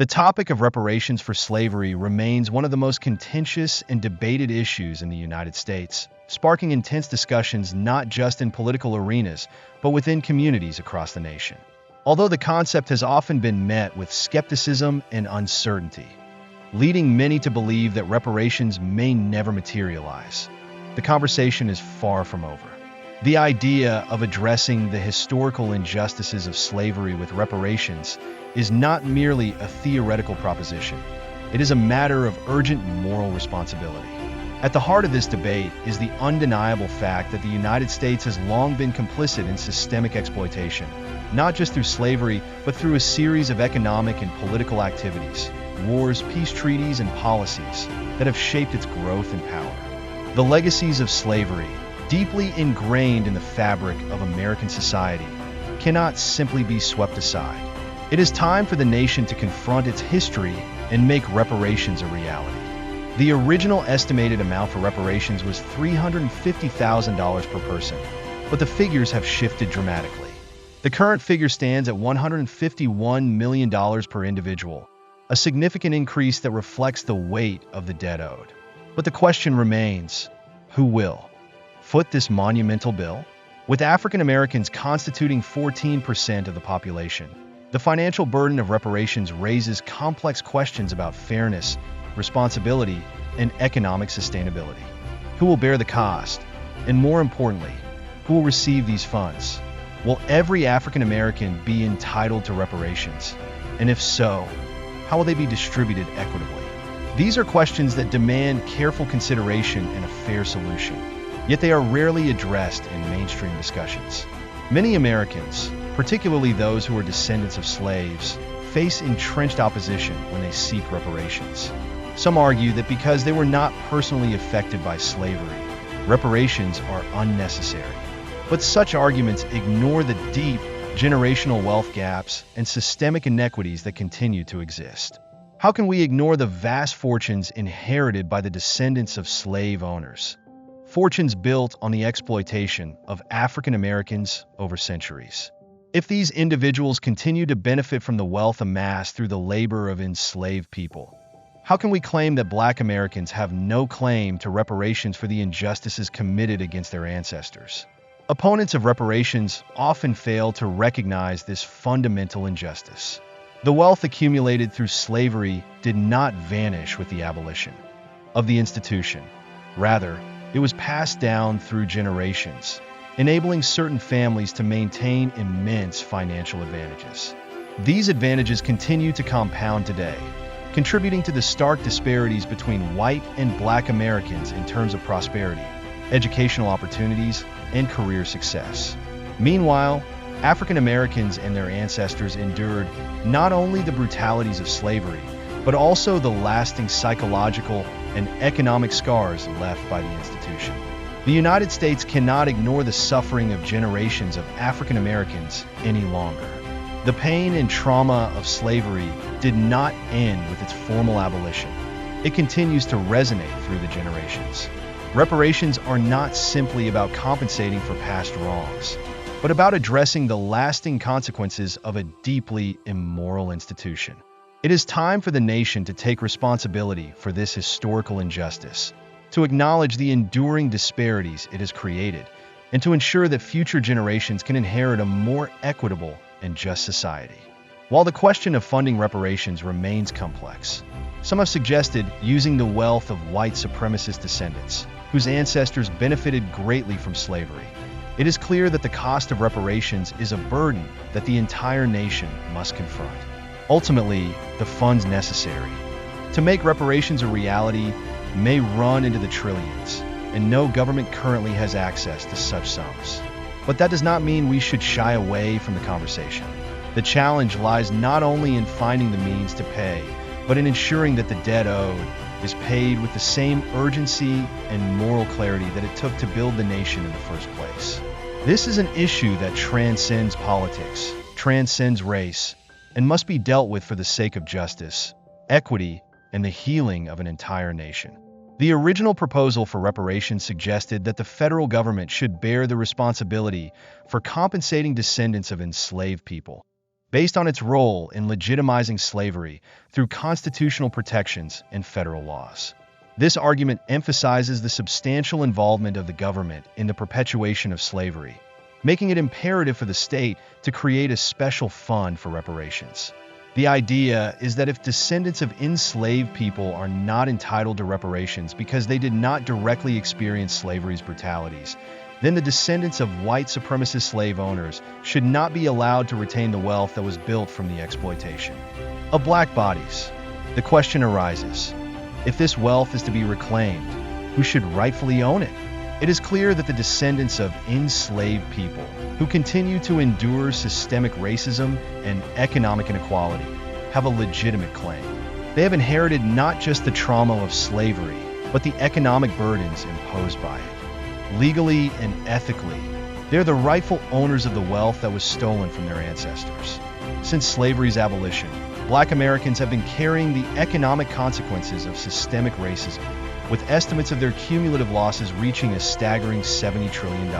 The topic of reparations for slavery remains one of the most contentious and debated issues in the United States, sparking intense discussions not just in political arenas, but within communities across the nation. Although the concept has often been met with skepticism and uncertainty, leading many to believe that reparations may never materialize, the conversation is far from over. The idea of addressing the historical injustices of slavery with reparations is not merely a theoretical proposition. It is a matter of urgent moral responsibility. At the heart of this debate is the undeniable fact that the United States has long been complicit in systemic exploitation, not just through slavery, but through a series of economic and political activities, wars, peace treaties, and policies that have shaped its growth and power. The legacies of slavery, deeply ingrained in the fabric of American society, cannot simply be swept aside. It is time for the nation to confront its history and make reparations a reality. The original estimated amount for reparations was $350,000 per person, but the figures have shifted dramatically. The current figure stands at $151 million per individual, a significant increase that reflects the weight of the debt owed. But the question remains, who will foot this monumental bill? With African Americans constituting 14% of the population, the financial burden of reparations raises complex questions about fairness, responsibility, and economic sustainability. Who will bear the cost? And more importantly, who will receive these funds? Will every African American be entitled to reparations? And if so, how will they be distributed equitably? These are questions that demand careful consideration and a fair solution, yet they are rarely addressed in mainstream discussions. Many Americans, particularly those who are descendants of slaves, face entrenched opposition when they seek reparations. Some argue that because they were not personally affected by slavery, reparations are unnecessary. But such arguments ignore the deep generational wealth gaps and systemic inequities that continue to exist. How can we ignore the vast fortunes inherited by the descendants of slave owners? Fortunes built on the exploitation of African Americans over centuries. If these individuals continue to benefit from the wealth amassed through the labor of enslaved people, how can we claim that Black Americans have no claim to reparations for the injustices committed against their ancestors? Opponents of reparations often fail to recognize this fundamental injustice. The wealth accumulated through slavery did not vanish with the abolition of the institution. Rather, it was passed down through generations, enabling certain families to maintain immense financial advantages. These advantages continue to compound today, contributing to the stark disparities between white and Black Americans in terms of prosperity, educational opportunities, and career success. Meanwhile, African Americans and their ancestors endured not only the brutalities of slavery, but also the lasting psychological and economic scars left by the institution. The United States cannot ignore the suffering of generations of African Americans any longer. The pain and trauma of slavery did not end with its formal abolition. It continues to resonate through the generations. Reparations are not simply about compensating for past wrongs, but about addressing the lasting consequences of a deeply immoral institution. It is time for the nation to take responsibility for this historical injustice, to acknowledge the enduring disparities it has created, and to ensure that future generations can inherit a more equitable and just society. While the question of funding reparations remains complex, some have suggested using the wealth of white supremacist descendants, whose ancestors benefited greatly from slavery. It is clear that the cost of reparations is a burden that the entire nation must confront. Ultimately, the funds necessary to make reparations a reality may run into the trillions, and no government currently has access to such sums. But that does not mean we should shy away from the conversation. The challenge lies not only in finding the means to pay, but in ensuring that the debt owed is paid with the same urgency and moral clarity that it took to build the nation in the first place. This is an issue that transcends politics, transcends race, and must be dealt with for the sake of justice, equity, and the healing of an entire nation. The original proposal for reparations suggested that the federal government should bear the responsibility for compensating descendants of enslaved people. based on its role in legitimizing slavery through constitutional protections and federal laws. This argument emphasizes the substantial involvement of the government in the perpetuation of slavery, making it imperative for the state to create a special fund for reparations. The idea is that if descendants of enslaved people are not entitled to reparations because they did not directly experience slavery's brutalities, then the descendants of white supremacist slave owners should not be allowed to retain the wealth that was built from the exploitation of black bodies. The question arises, if this wealth is to be reclaimed, who should rightfully own it? It is clear that the descendants of enslaved people, who continue to endure systemic racism and economic inequality, have a legitimate claim. They have inherited not just the trauma of slavery, but the economic burdens imposed by it. Legally and ethically, they are the rightful owners of the wealth that was stolen from their ancestors. Since slavery's abolition, Black Americans have been carrying the economic consequences of systemic racism, with estimates of their cumulative losses reaching a staggering $70 trillion.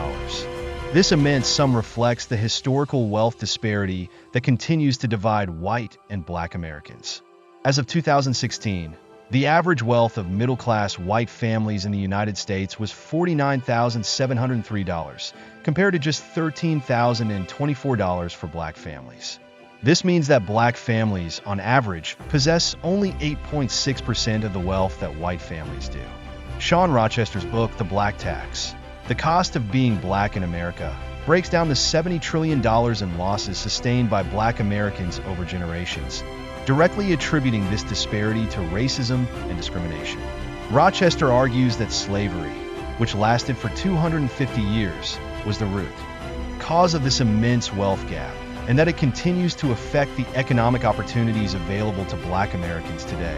This immense sum reflects the historical wealth disparity that continues to divide white and Black Americans. As of 2016, the average wealth of middle-class white families in the United States was $49,703, compared to just $13,024 for Black families. This means that Black families, on average, possess only 8.6% of the wealth that white families do. Sean Rochester's book, The Black Tax, The Cost of Being Black in America, breaks down the $70 trillion in losses sustained by Black Americans over generations, directly attributing this disparity to racism and discrimination. Rochester argues that slavery, which lasted for 250 years, was the root cause of this immense wealth gap, and that it continues to affect the economic opportunities available to Black Americans today.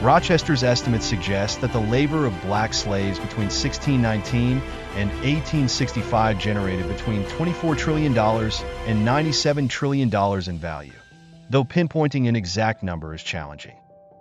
Rochester's estimates suggest that the labor of Black slaves between 1619 and 1865 generated between $24 trillion and $97 trillion in value, though pinpointing an exact number is challenging.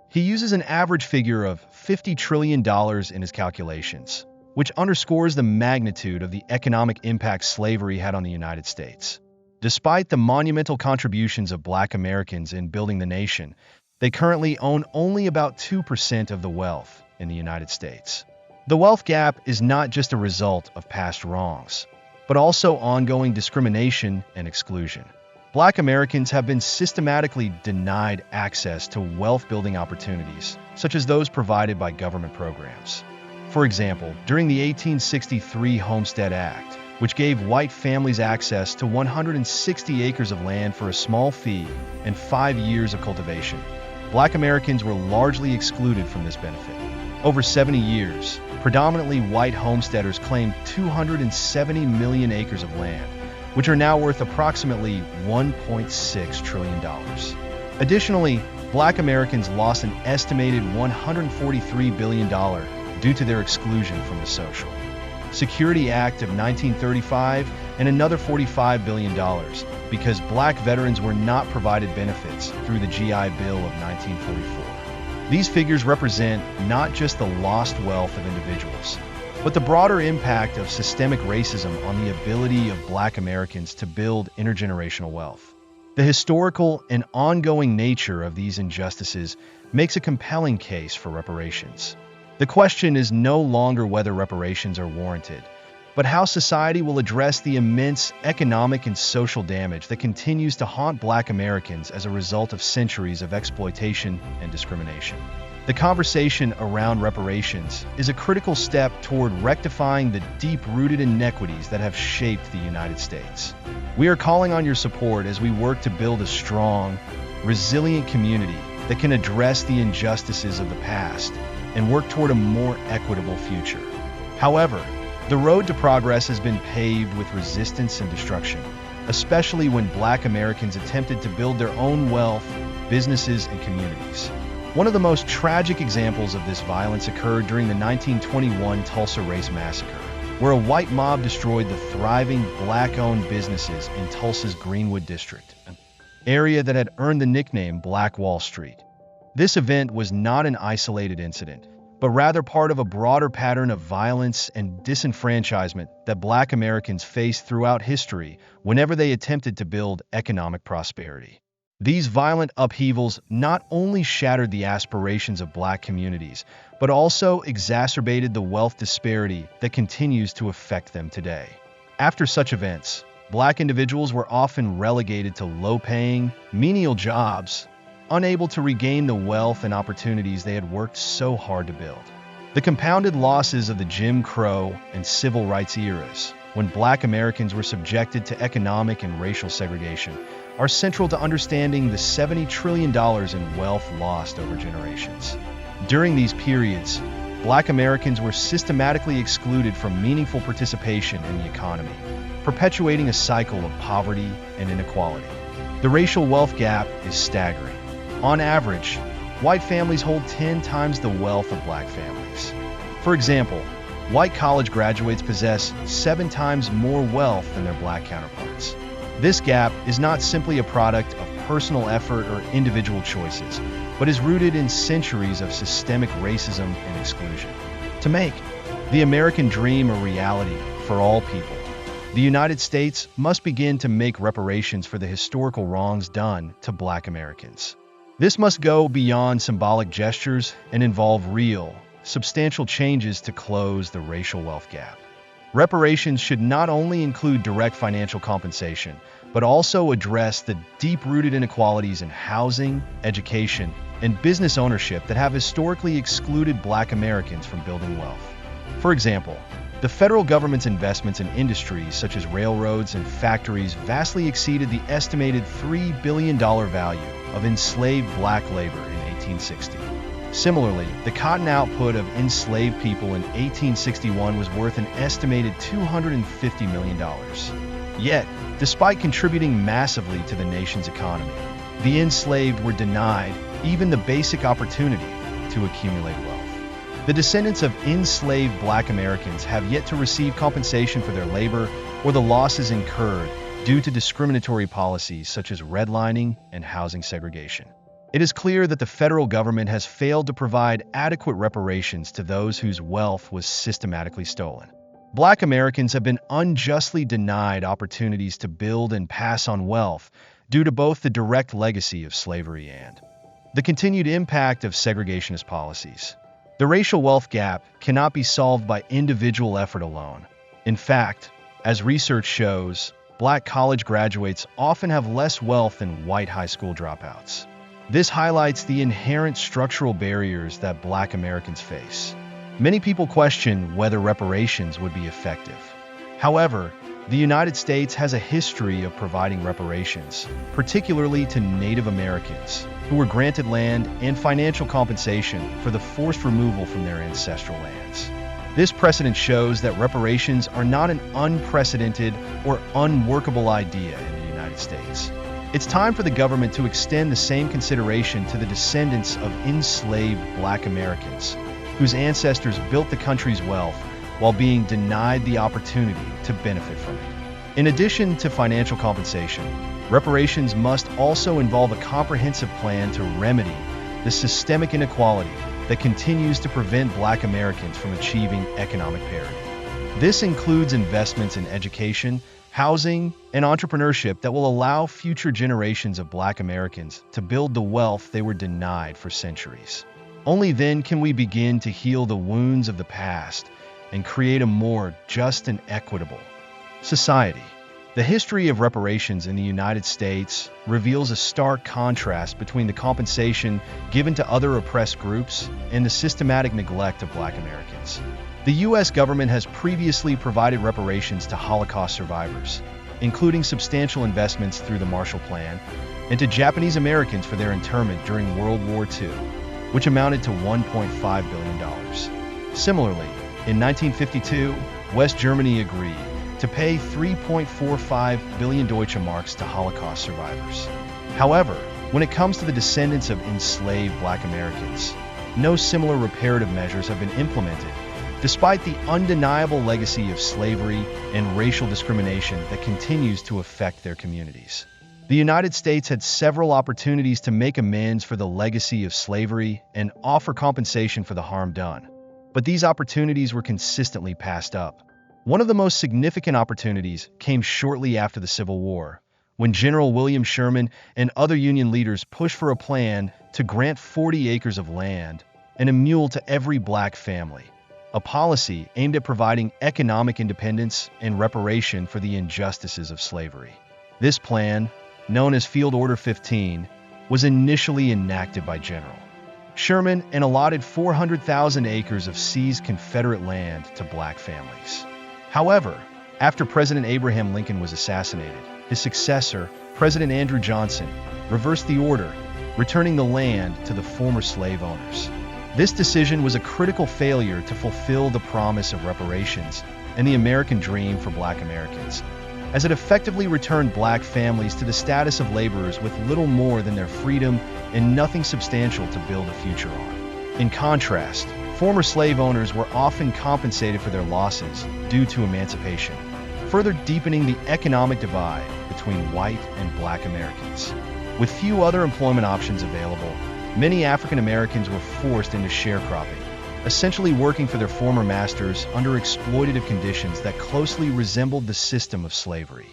He uses an average figure of $50 trillion in his calculations, which underscores the magnitude of the economic impact slavery had on the United States. Despite the monumental contributions of Black Americans in building the nation, they currently own only about 2% of the wealth in the United States. The wealth gap is not just a result of past wrongs, but also ongoing discrimination and exclusion. Black Americans have been systematically denied access to wealth-building opportunities, such as those provided by government programs. For example, during the 1863 Homestead Act, which gave white families access to 160 acres of land for a small fee and 5 years of cultivation, Black Americans were largely excluded from this benefit. Over 70 years, predominantly white homesteaders claimed 270 million acres of land, which are now worth approximately $1.6 trillion. Additionally, Black Americans lost an estimated $143 billion due to their exclusion from the Social Security Act of 1935 and another $45 billion because Black veterans were not provided benefits through the GI Bill of 1944. These figures represent not just the lost wealth of individuals, but the broader impact of systemic racism on the ability of Black Americans to build intergenerational wealth. The historical and ongoing nature of these injustices makes a compelling case for reparations. The question is no longer whether reparations are warranted, but how society will address the immense economic and social damage that continues to haunt Black Americans as a result of centuries of exploitation and discrimination. The conversation around reparations is a critical step toward rectifying the deep-rooted inequities that have shaped the United States. We are calling on your support as we work to build a strong, resilient community that can address the injustices of the past and work toward a more equitable future. However, the road to progress has been paved with resistance and destruction, especially when Black Americans attempted to build their own wealth, businesses, and communities. One of the most tragic examples of this violence occurred during the 1921 Tulsa Race Massacre, where a white mob destroyed the thriving Black-owned businesses in Tulsa's Greenwood District, an area that had earned the nickname Black Wall Street. This event was not an isolated incident, but rather part of a broader pattern of violence and disenfranchisement that Black Americans faced throughout history whenever they attempted to build economic prosperity. These violent upheavals not only shattered the aspirations of Black communities, but also exacerbated the wealth disparity that continues to affect them today. After such events, Black individuals were often relegated to low-paying, menial jobs, unable to regain the wealth and opportunities they had worked so hard to build. The compounded losses of the Jim Crow and civil rights eras, when Black Americans were subjected to economic and racial segregation, are central to understanding the $70 trillion in wealth lost over generations. During these periods, Black Americans were systematically excluded from meaningful participation in the economy, perpetuating a cycle of poverty and inequality. The racial wealth gap is staggering. On average, white families hold 10 times the wealth of Black families. For example, white college graduates possess 7 times more wealth than their Black counterparts. This gap is not simply a product of personal effort or individual choices, but is rooted in centuries of systemic racism and exclusion. To make the American dream a reality for all people, the United States must begin to make reparations for the historical wrongs done to Black Americans. This must go beyond symbolic gestures and involve real, substantial changes to close the racial wealth gap. Reparations should not only include direct financial compensation, but also address the deep-rooted inequalities in housing, education, and business ownership that have historically excluded Black Americans from building wealth. For example, the federal government's investments in industries such as railroads and factories vastly exceeded the estimated $3 billion value of enslaved Black labor in 1860. Similarly, the cotton output of enslaved people in 1861 was worth an estimated $250 million. Yet, despite contributing massively to the nation's economy, the enslaved were denied even the basic opportunity to accumulate wealth. The descendants of enslaved Black Americans have yet to receive compensation for their labor or the losses incurred due to discriminatory policies such as redlining and housing segregation. It is clear that the federal government has failed to provide adequate reparations to those whose wealth was systematically stolen. Black Americans have been unjustly denied opportunities to build and pass on wealth due to both the direct legacy of slavery and the continued impact of segregationist policies. The racial wealth gap cannot be solved by individual effort alone. In fact, as research shows, Black college graduates often have less wealth than white high school dropouts. This highlights the inherent structural barriers that Black Americans face. Many people question whether reparations would be effective. However, the United States has a history of providing reparations, particularly to Native Americans, who were granted land and financial compensation for the forced removal from their ancestral lands. This precedent shows that reparations are not an unprecedented or unworkable idea in the United States. It's time for the government to extend the same consideration to the descendants of enslaved Black Americans, whose ancestors built the country's wealth while being denied the opportunity to benefit from it. In addition to financial compensation, reparations must also involve a comprehensive plan to remedy the systemic inequality that continues to prevent Black Americans from achieving economic parity. This includes investments in education, housing, and entrepreneurship that will allow future generations of Black Americans to build the wealth they were denied for centuries. Only then can we begin to heal the wounds of the past and create a more just and equitable society. The history of reparations in the United States reveals a stark contrast between the compensation given to other oppressed groups and the systematic neglect of Black Americans. The U.S. government has previously provided reparations to Holocaust survivors, including substantial investments through the Marshall Plan, and to Japanese Americans for their internment during World War II, which amounted to $1.5 billion. Similarly, in 1952, West Germany agreed to pay 3.45 billion Deutsche Marks to Holocaust survivors. However, when it comes to the descendants of enslaved Black Americans, no similar reparative measures have been implemented, despite the undeniable legacy of slavery and racial discrimination that continues to affect their communities. The United States had several opportunities to make amends for the legacy of slavery and offer compensation for the harm done, but these opportunities were consistently passed up. One of the most significant opportunities came shortly after the Civil War, when General William Sherman and other Union leaders pushed for a plan to grant 40 acres of land and a mule to every black family, a policy aimed at providing economic independence and reparation for the injustices of slavery. This plan, known as Field Order 15, was initially enacted by General Sherman and allotted 400,000 acres of seized Confederate land to black families. However, after President Abraham Lincoln was assassinated, his successor, President Andrew Johnson, reversed the order, returning the land to the former slave owners. This decision was a critical failure to fulfill the promise of reparations and the American dream for black Americans, as it effectively returned black families to the status of laborers with little more than their freedom and nothing substantial to build a future on. In contrast, former slave owners were often compensated for their losses due to emancipation, further deepening the economic divide between white and black Americans. With few other employment options available, many African Americans were forced into sharecropping, essentially working for their former masters under exploitative conditions that closely resembled the system of slavery.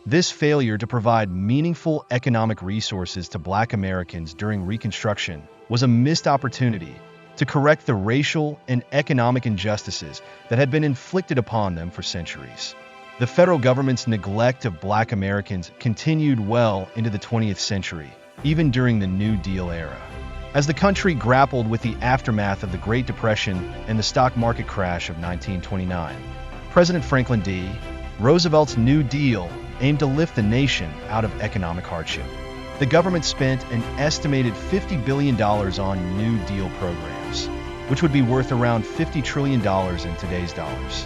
This failure to provide meaningful economic resources to black Americans during Reconstruction was a missed opportunity to correct the racial and economic injustices that had been inflicted upon them for centuries. The federal government's neglect of black Americans continued well into the 20th century, even during the New Deal era. As the country grappled with the aftermath of the Great Depression and the stock market crash of 1929, President Franklin D. Roosevelt's New Deal aimed to lift the nation out of economic hardship. The government spent an estimated $50 billion on New Deal programs, which would be worth around $50 trillion in today's dollars.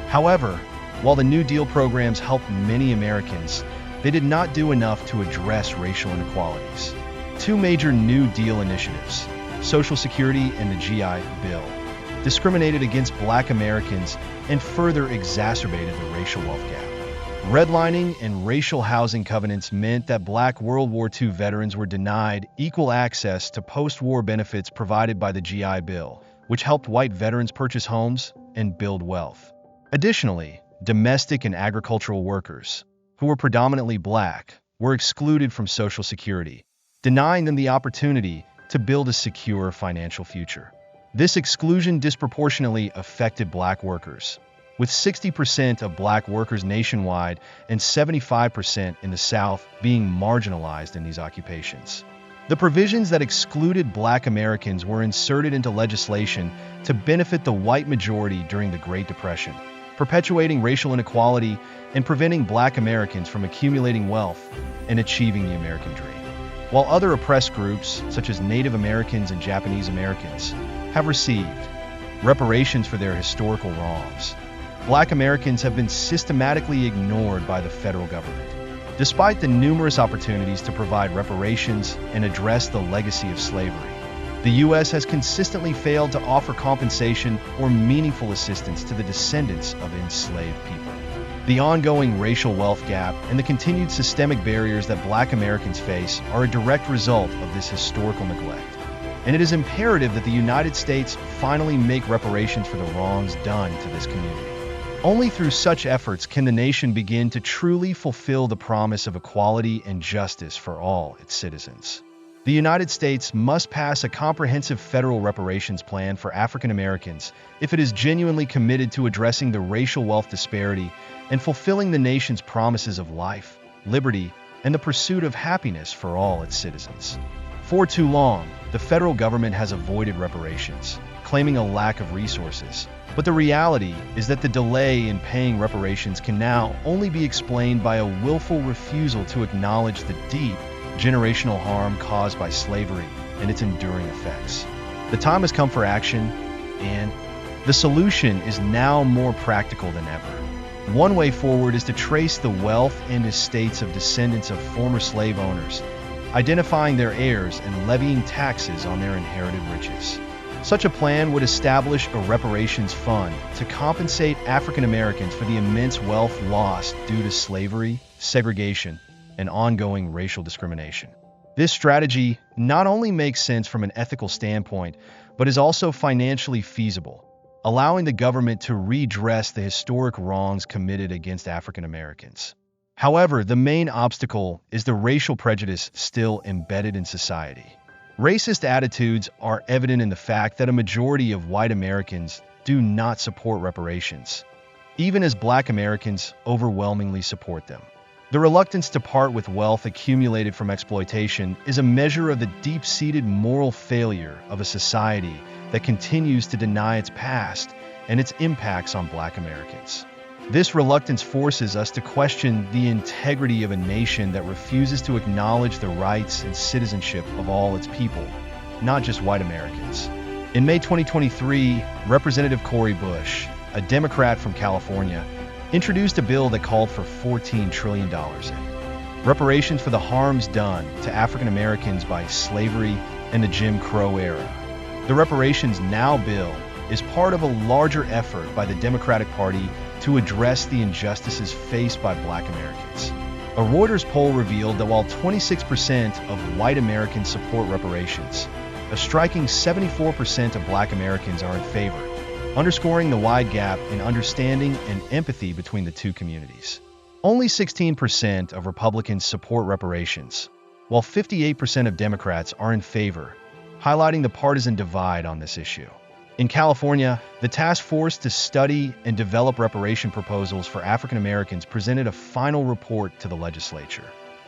However, while the New Deal programs helped many Americans, they did not do enough to address racial inequalities. Two major New Deal initiatives, Social Security and the GI Bill, discriminated against black Americans and further exacerbated the racial wealth gap. Redlining and racial housing covenants meant that black World War II veterans were denied equal access to post-war benefits provided by the GI Bill, which helped white veterans purchase homes and build wealth. Additionally, domestic and agricultural workers, who were predominantly black, were excluded from Social Security, denying them the opportunity to build a secure financial future. This exclusion disproportionately affected black workers, with 60% of black workers nationwide and 75% in the South being marginalized in these occupations. The provisions that excluded black Americans were inserted into legislation to benefit the white majority during the Great Depression, perpetuating racial inequality and preventing black Americans from accumulating wealth and achieving the American dream. While other oppressed groups, such as Native Americans and Japanese Americans, have received reparations for their historical wrongs, black Americans have been systematically ignored by the federal government. Despite the numerous opportunities to provide reparations and address the legacy of slavery, the U.S. has consistently failed to offer compensation or meaningful assistance to the descendants of enslaved people. The ongoing racial wealth gap and the continued systemic barriers that black Americans face are a direct result of this historical neglect. And it is imperative that the United States finally make reparations for the wrongs done to this community. Only through such efforts can the nation begin to truly fulfill the promise of equality and justice for all its citizens. The United States must pass a comprehensive federal reparations plan for African Americans if it is genuinely committed to addressing the racial wealth disparity and fulfilling the nation's promises of life, liberty, and the pursuit of happiness for all its citizens. For too long, the federal government has avoided reparations, claiming a lack of resources. But the reality is that the delay in paying reparations can now only be explained by a willful refusal to acknowledge the deep, generational harm caused by slavery and its enduring effects. The time has come for action, and the solution is now more practical than ever. One way forward is to trace the wealth and estates of descendants of former slave owners, identifying their heirs and levying taxes on their inherited riches. Such a plan would establish a reparations fund to compensate African Americans for the immense wealth lost due to slavery, segregation, and ongoing racial discrimination. This strategy not only makes sense from an ethical standpoint, but is also financially feasible, allowing the government to redress the historic wrongs committed against African Americans. However, the main obstacle is the racial prejudice still embedded in society. Racist attitudes are evident in the fact that a majority of white Americans do not support reparations, even as Black Americans overwhelmingly support them. The reluctance to part with wealth accumulated from exploitation is a measure of the deep-seated moral failure of a society that continues to deny its past and its impacts on Black Americans. This reluctance forces us to question the integrity of a nation that refuses to acknowledge the rights and citizenship of all its people, not just white Americans. In May 2023, Representative Cori Bush, a Democrat from California, introduced a bill that called for $14 trillion in reparations for the harms done to African Americans by slavery and the Jim Crow era. The Reparations Now bill is part of a larger effort by the Democratic Party to address the injustices faced by Black Americans. A Reuters poll revealed that while 26% of white Americans support reparations, a striking 74% of Black Americans are in favor, underscoring the wide gap in understanding and empathy between the two communities. Only 16% of Republicans support reparations, while 58% of Democrats are in favor, highlighting the partisan divide on this issue. In California, the task force to study and develop reparation proposals for African Americans presented a final report to the legislature.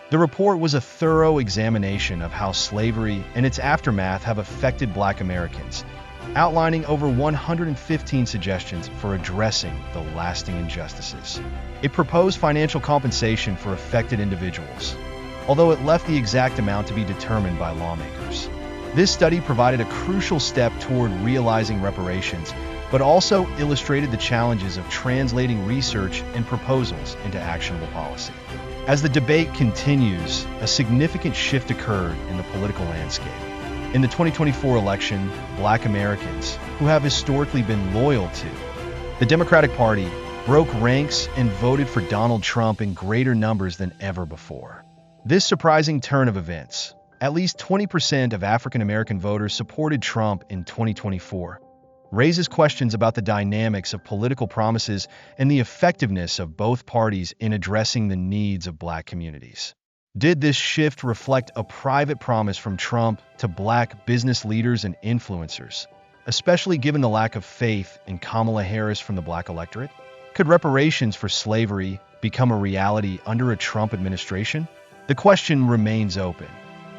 The report was a thorough examination of how slavery and its aftermath have affected Black Americans, outlining over 115 suggestions for addressing the lasting injustices. It proposed financial compensation for affected individuals, although it left the exact amount to be determined by lawmakers. This study provided a crucial step toward realizing reparations, but also illustrated the challenges of translating research and proposals into actionable policy. As the debate continues, a significant shift occurred in the political landscape. In the 2024 election, Black Americans, who have historically been loyal to the Democratic Party, broke ranks and voted for Donald Trump in greater numbers than ever before. This surprising turn of events, at least 20% of African American voters supported Trump in 2024, raises questions about the dynamics of political promises and the effectiveness of both parties in addressing the needs of Black communities. Did this shift reflect a private promise from Trump to Black business leaders and influencers, especially given the lack of faith in Kamala Harris from the Black electorate? Could reparations for slavery become a reality under a Trump administration? The question remains open,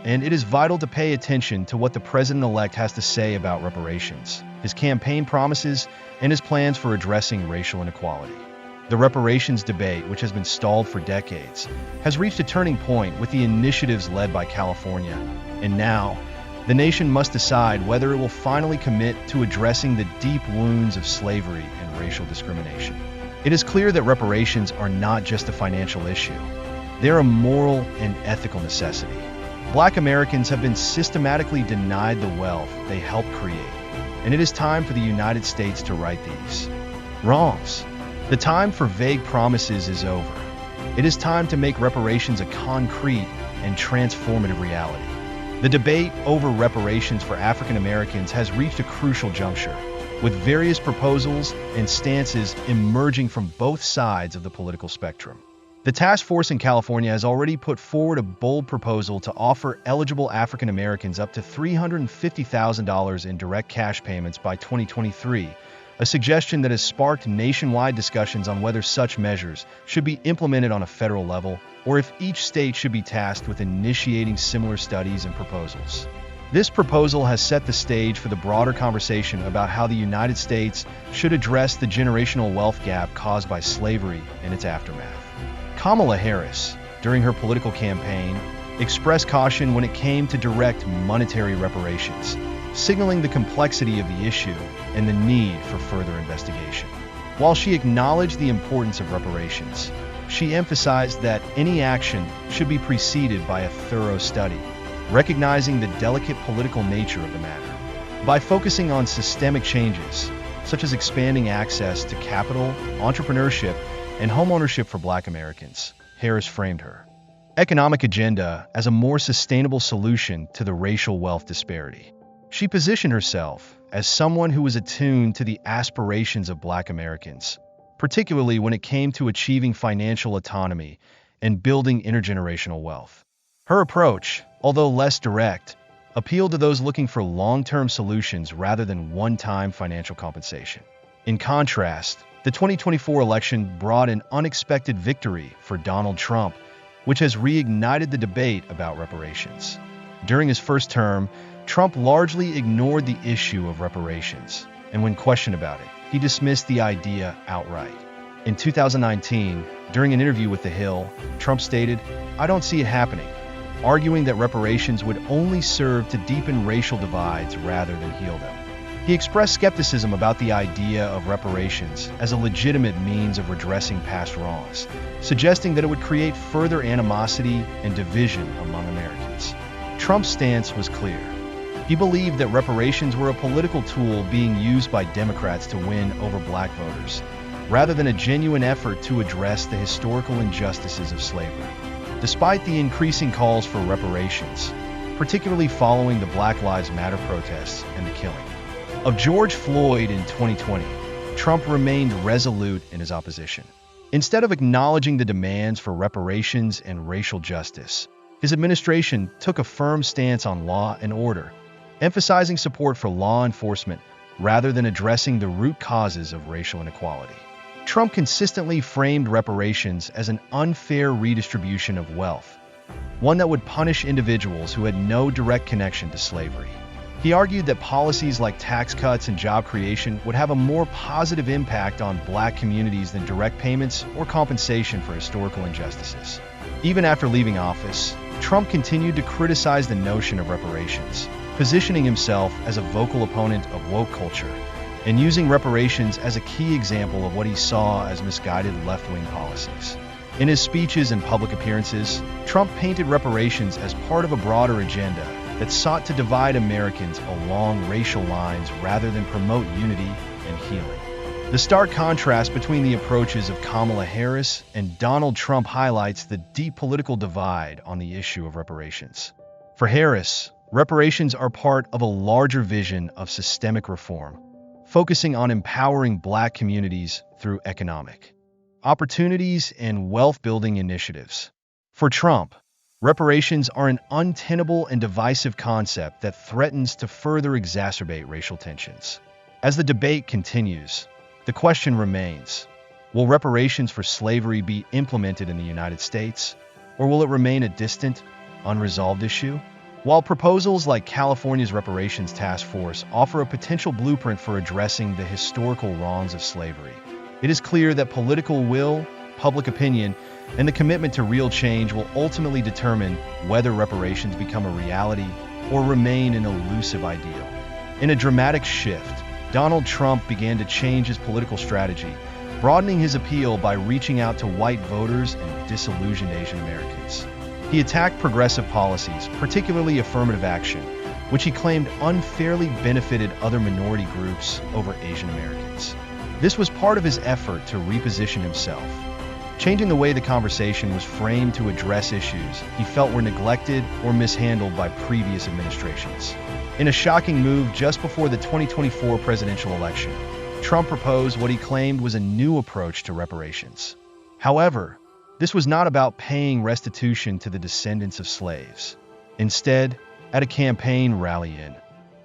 and it is vital to pay attention to what the president-elect has to say about reparations, his campaign promises, and his plans for addressing racial inequality. The reparations debate, which has been stalled for decades, has reached a turning point with the initiatives led by California, and now, the nation must decide whether it will finally commit to addressing the deep wounds of slavery and racial discrimination. It is clear that reparations are not just a financial issue. They're a moral and ethical necessity. Black Americans have been systematically denied the wealth they helped create, and it is time for the United States to right these wrongs. The time for vague promises is over. It is time to make reparations a concrete and transformative reality. The debate over reparations for African Americans has reached a crucial juncture, with various proposals and stances emerging from both sides of the political spectrum. The task force in California has already put forward a bold proposal to offer eligible African Americans up to $350,000 in direct cash payments by 2023, a suggestion that has sparked nationwide discussions on whether such measures should be implemented on a federal level or if each state should be tasked with initiating similar studies and proposals. This proposal has set the stage for the broader conversation about how the United States should address the generational wealth gap caused by slavery and its aftermath. Kamala Harris, during her political campaign, expressed caution when it came to direct monetary reparations, signaling the complexity of the issue and the need for further investigation. While she acknowledged the importance of reparations, she emphasized that any action should be preceded by a thorough study, recognizing the delicate political nature of the matter. By focusing on systemic changes, such as expanding access to capital, entrepreneurship, and homeownership for Black Americans, Harris framed her economic agenda as a more sustainable solution to the racial wealth disparity. She positioned herself as someone who was attuned to the aspirations of Black Americans, particularly when it came to achieving financial autonomy and building intergenerational wealth. Her approach, although less direct, appealed to those looking for long-term solutions rather than one-time financial compensation. In contrast, the 2024 election brought an unexpected victory for Donald Trump, which has reignited the debate about reparations. During his first term, Trump largely ignored the issue of reparations, and when questioned about it, he dismissed the idea outright. In 2019, during an interview with The Hill, Trump stated, "I don't see it happening," arguing that reparations would only serve to deepen racial divides rather than heal them. He expressed skepticism about the idea of reparations as a legitimate means of redressing past wrongs, suggesting that it would create further animosity and division among Americans. Trump's stance was clear. He believed that reparations were a political tool being used by Democrats to win over black voters, rather than a genuine effort to address the historical injustices of slavery. Despite the increasing calls for reparations, particularly following the Black Lives Matter protests and the killing of George Floyd in 2020, Trump remained resolute in his opposition. Instead of acknowledging the demands for reparations and racial justice, his administration took a firm stance on law and order, emphasizing support for law enforcement rather than addressing the root causes of racial inequality. Trump consistently framed reparations as an unfair redistribution of wealth, one that would punish individuals who had no direct connection to slavery. He argued that policies like tax cuts and job creation would have a more positive impact on black communities than direct payments or compensation for historical injustices. Even after leaving office, Trump continued to criticize the notion of reparations, positioning himself as a vocal opponent of woke culture and using reparations as a key example of what he saw as misguided left-wing policies. In his speeches and public appearances, Trump painted reparations as part of a broader agenda that sought to divide Americans along racial lines rather than promote unity and healing. The stark contrast between the approaches of Kamala Harris and Donald Trump highlights the deep political divide on the issue of reparations. For Harris, reparations are part of a larger vision of systemic reform, focusing on empowering black communities through economic opportunities and wealth-building initiatives. For Trump, reparations are an untenable and divisive concept that threatens to further exacerbate racial tensions. As the debate continues, the question remains, will reparations for slavery be implemented in the United States, or will it remain a distant, unresolved issue? While proposals like California's Reparations Task Force offer a potential blueprint for addressing the historical wrongs of slavery, it is clear that political will, public opinion, and the commitment to real change will ultimately determine whether reparations become a reality or remain an elusive ideal. In a dramatic shift, Donald Trump began to change his political strategy, broadening his appeal by reaching out to white voters and disillusioned Asian Americans. He attacked progressive policies, particularly affirmative action, which he claimed unfairly benefited other minority groups over Asian Americans. This was part of his effort to reposition himself, changing the way the conversation was framed to address issues he felt were neglected or mishandled by previous administrations. In a shocking move just before the 2024 presidential election, Trump proposed what he claimed was a new approach to reparations. However, this was not about paying restitution to the descendants of slaves. Instead, at a campaign rally in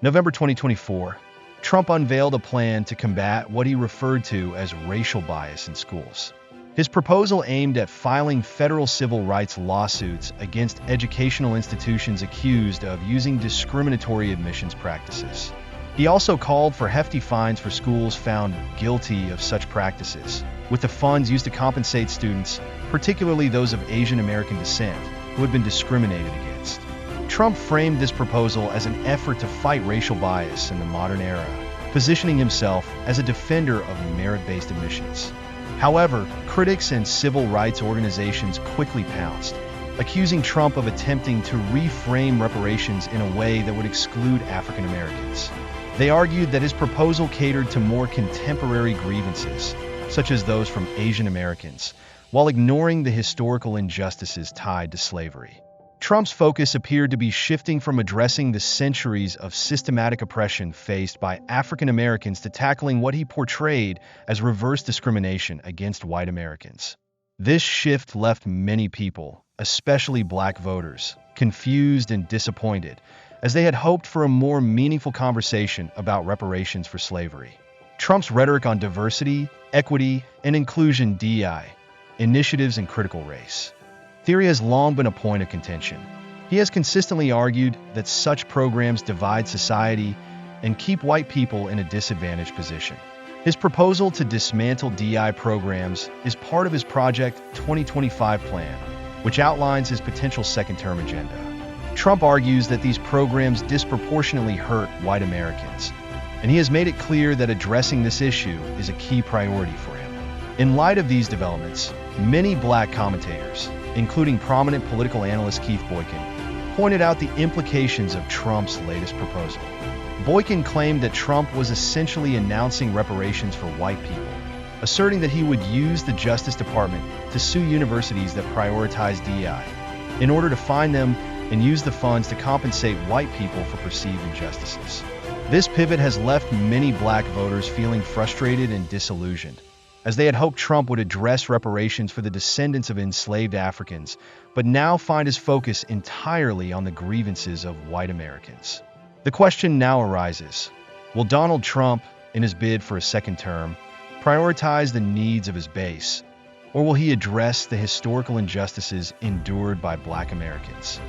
November 2024, Trump unveiled a plan to combat what he referred to as racial bias in schools. His proposal aimed at filing federal civil rights lawsuits against educational institutions accused of using discriminatory admissions practices. He also called for hefty fines for schools found guilty of such practices, with the funds used to compensate students, particularly those of Asian American descent, who had been discriminated against. Trump framed this proposal as an effort to fight racial bias in the modern era, positioning himself as a defender of merit-based admissions. However, critics and civil rights organizations quickly pounced, accusing Trump of attempting to reframe reparations in a way that would exclude African Americans. They argued that his proposal catered to more contemporary grievances, such as those from Asian Americans, while ignoring the historical injustices tied to slavery. Trump's focus appeared to be shifting from addressing the centuries of systematic oppression faced by African Americans to tackling what he portrayed as reverse discrimination against white Americans. This shift left many people, especially black voters, confused and disappointed, as they had hoped for a more meaningful conversation about reparations for slavery. Trump's rhetoric on diversity, equity, and inclusion (DEI) initiatives and critical race theory has long been a point of contention. He has consistently argued that such programs divide society and keep white people in a disadvantaged position. His proposal to dismantle DEI programs is part of his Project 2025 plan, which outlines his potential second-term agenda. Trump argues that these programs disproportionately hurt white Americans, and he has made it clear that addressing this issue is a key priority for him. In light of these developments, many black commentators, including prominent political analyst Keith Boykin, pointed out the implications of Trump's latest proposal. Boykin claimed that Trump was essentially announcing reparations for white people, asserting that he would use the Justice Department to sue universities that prioritize DEI in order to fine them and use the funds to compensate white people for perceived injustices. This pivot has left many black voters feeling frustrated and disillusioned, as they had hoped Trump would address reparations for the descendants of enslaved Africans, but now find his focus entirely on the grievances of white Americans. The question now arises, will Donald Trump, in his bid for a second term, prioritize the needs of his base, or will he address the historical injustices endured by black Americans?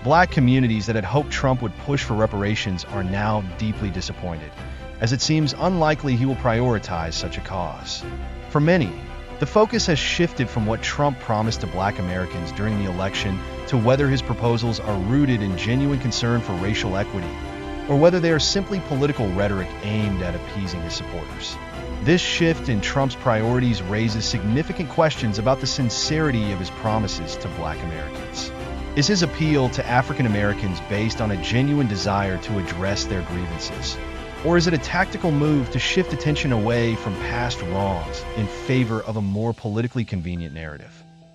Black communities that had hoped Trump would push for reparations are now deeply disappointed, as it seems unlikely he will prioritize such a cause. For many, the focus has shifted from what Trump promised to black Americans during the election to whether his proposals are rooted in genuine concern for racial equity, or whether they are simply political rhetoric aimed at appeasing his supporters. This shift in Trump's priorities raises significant questions about the sincerity of his promises to black Americans. Is his appeal to African Americans based on a genuine desire to address their grievances? Or is it a tactical move to shift attention away from past wrongs in favor of a more politically convenient narrative?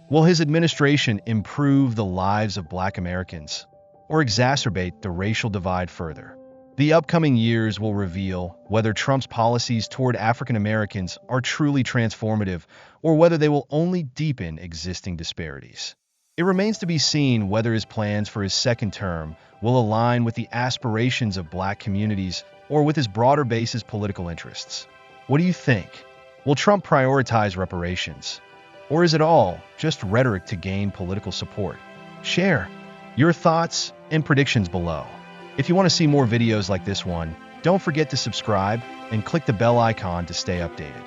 Will his administration improve the lives of black Americans, or exacerbate the racial divide further? The upcoming years will reveal whether Trump's policies toward African Americans are truly transformative, or whether they will only deepen existing disparities. It remains to be seen whether his plans for his second term will align with the aspirations of black communities or with his broader base's political interests. What do you think? Will Trump prioritize reparations? Or is it all just rhetoric to gain political support? Share your thoughts and predictions below. If you want to see more videos like this one, don't forget to subscribe and click the bell icon to stay updated.